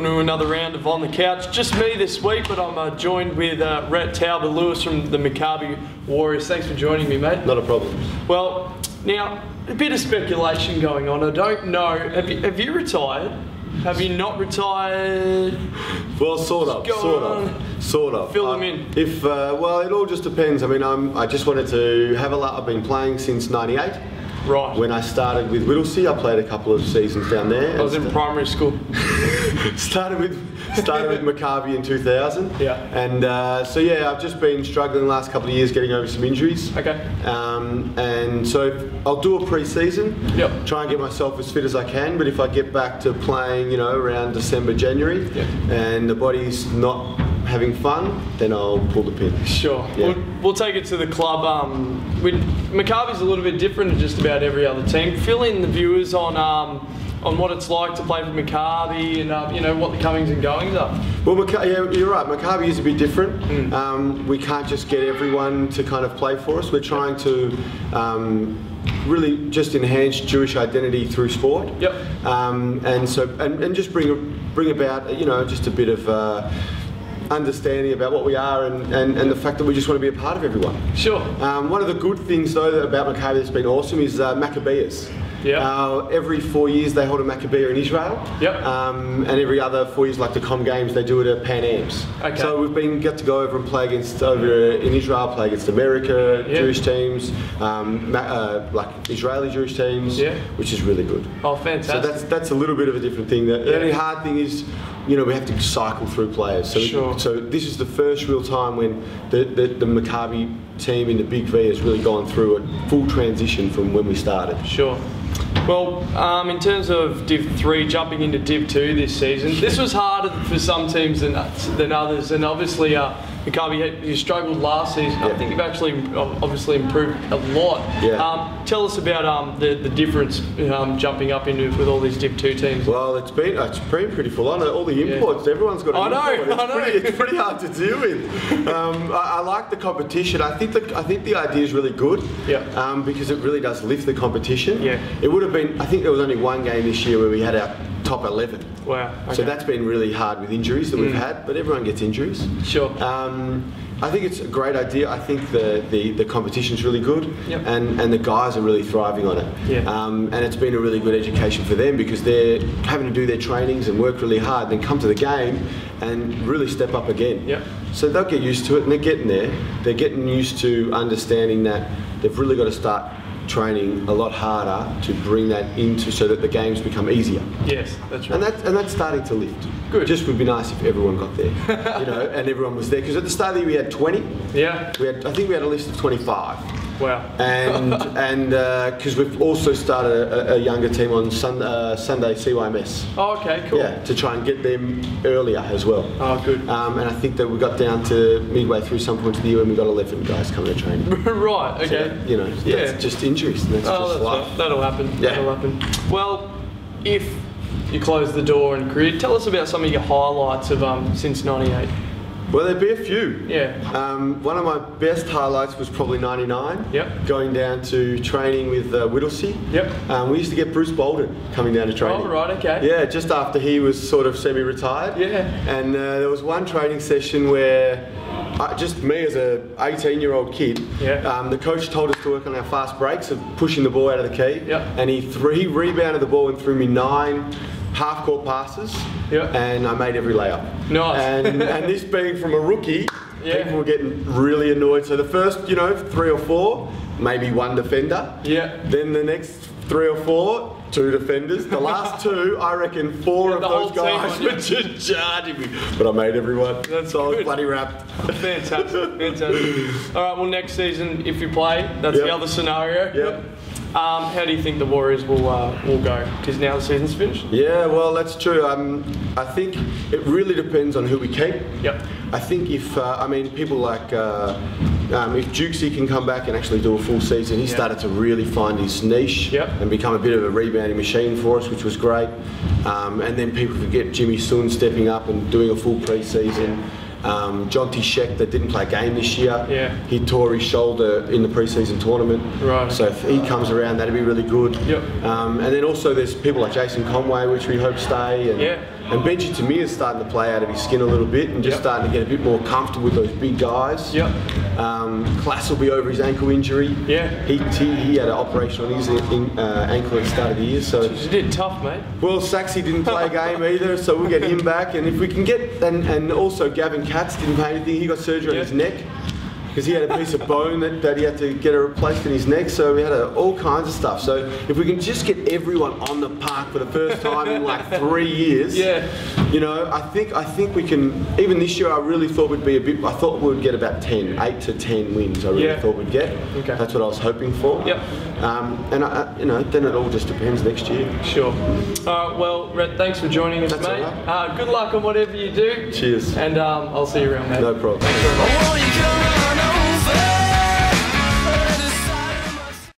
welcome to another round of On the Couch. Just me this week, but I'm joined with Rhett Tauber-Lewis from the Maccabi Warriors. Thanks for joining me, mate. Not a problem. Well, now, a bit of speculation going on. I don't know, have you retired? Have you not retired? Well, sort of. Fill them in. Well, it all just depends. I mean, I just wanted to have a lot. I've been playing since '98. Right. When I started with Whittlesea, I played a couple of seasons down there. I was in primary school. started with Maccabi in 2000. Yeah. And so yeah, I've just been struggling the last couple of years getting over some injuries. Okay. And so I'll do a pre-season. Yep. Try and get myself as fit as I can. But if I get back to playing, you know, around December, January, yep, and the body's not having fun, then I'll pull the pin. Sure. Yeah. We'll take it to the club. Maccabi's a little bit different to just about every other team. Fill in the viewers on what it's like to play for Maccabi and you know, what the comings and goings are. Well, yeah, you're right. Maccabi is a bit different. We can't just get everyone to kind of play for us. We're trying to really just enhance Jewish identity through sport. Yep. And so and just bring about, you know, just a bit of understanding about what we are and the fact that we just want to be a part of everyone. Sure. One of the good things though about Maccabi that's been awesome is Maccabees. Yeah. Every 4 years they hold a Maccabi in Israel. Yep. And every other 4 years, like the Com Games, they do it at Pan Ams. Okay. So we've got to go over and play against over in Israel, play against America, yep, Jewish teams, like Israeli Jewish teams, yeah, which is really good. Oh, fantastic. So that's a little bit of a different thing. The only hard thing is, you know, we have to cycle through players. So, sure. So this is the first real time when the Maccabi team in the Big V has really gone through a full transition from when we started. Sure. Well, in terms of Div 3, jumping into Div 2 this season, this was harder for some teams than others, and obviously Maccabi, you struggled last season. Yeah. I think you've actually obviously improved a lot. Yeah. Tell us about the difference jumping up into with all these Div 2 teams. Well, it's been pretty full on. All the imports, everyone's got an import. It's pretty hard to deal with. I like the competition. I think the idea is really good. Yeah. Because it really does lift the competition. Yeah. It would have been. I think there was only one game this year where we had our top 11. Wow. Okay. So that's been really hard with injuries that we've had, but everyone gets injuries. Sure. I think it's a great idea. I think the competition's really good, yep, and the guys are really thriving on it. Yeah. And it's been a really good education for them because they're having to do their trainings and work really hard, then come to the game and really step up again. Yep. So they'll get used to it, and they're getting there. They're getting used to understanding that they've really got to start training a lot harder to bring that into so that the games become easier. Yes, that's right. And that's starting to lift. Good. Just would be nice if everyone got there, you know, and everyone was there. Because at the start of the year we had 20. Yeah. I think we had a list of 25. Wow. And because we've also started a younger team on Sunday CYMS. Oh, okay, cool. Yeah, to try and get them earlier as well. Oh, good. And I think that we got down to midway through some point of the year and we got 11 guys coming to training. Right. Okay. So, you know, that's just injuries. And that's just life. Right. That'll happen. Yeah. That'll happen. Well, if you close the door and career, tell us about some of your highlights of since '98. Well, there'd be a few. Yeah. One of my best highlights was probably '99. Yep. Going down to training with Whittlesea. Yep. We used to get Bruce Bolden coming down to training. Oh, right, okay. Yeah, just after he was sort of semi-retired. Yeah. And there was one training session where just me as a 18-year-old kid, the coach told us to work on our fast breaks of pushing the ball out of the key. Yep. And he rebounded the ball and threw me 9 half-court passes. Yep. And I made every layup. Nice. And this being from a rookie, people were getting really annoyed. So the first, 3 or 4, maybe 1 defender. Yeah. Then the next 3 or 4, 2 defenders. The last 2, I reckon 4 of those guys were just charging me. But I made everyone. So I was bloody wrapped. Fantastic. Fantastic. All right, well, next season, if you play, that's the other scenario. Yep. How do you think the Warriors will go? Because now the season's finished. Yeah, well, that's true. I think it really depends on who we keep. Yep. I think if people like if Jukesy can come back and actually do a full season, he started to really find his niche and become a bit of a rebounding machine for us, which was great. And then people could get Jimmy Sun stepping up and doing a full pre-season. Jonty Sheck, that didn't play a game this year, he tore his shoulder in the pre-season tournament. Right. So if he comes around, that'd be really good. Yep. And then also there's people like Jason Conway, which we hope stay. And, And Benji to me is starting to play out of his skin a little bit and just starting to get a bit more comfortable with those big guys. Class will be over his ankle injury. He had an operation on his ankle at the start of the year. So you did tough, mate. Well, Saxy didn't play a game either, so we'll get him back. And if we can get, and also Gavin Katz didn't play anything. He got surgery on his neck, because he had a piece of bone that he had to get replaced in his neck, so we had all kinds of stuff. So if we can just get everyone on the park for the first time in like 3 years, you know, I think we can. Even this year, I really thought we'd be a bit. I thought we'd get about 8 to 10 wins. I really thought we'd get. That's what I was hoping for. And you know, then it all just depends next year. Sure. Well, Rhett, thanks for joining us, mate. Right. Good luck on whatever you do. Cheers. And I'll see you around, mate. No problem. Thanks very much.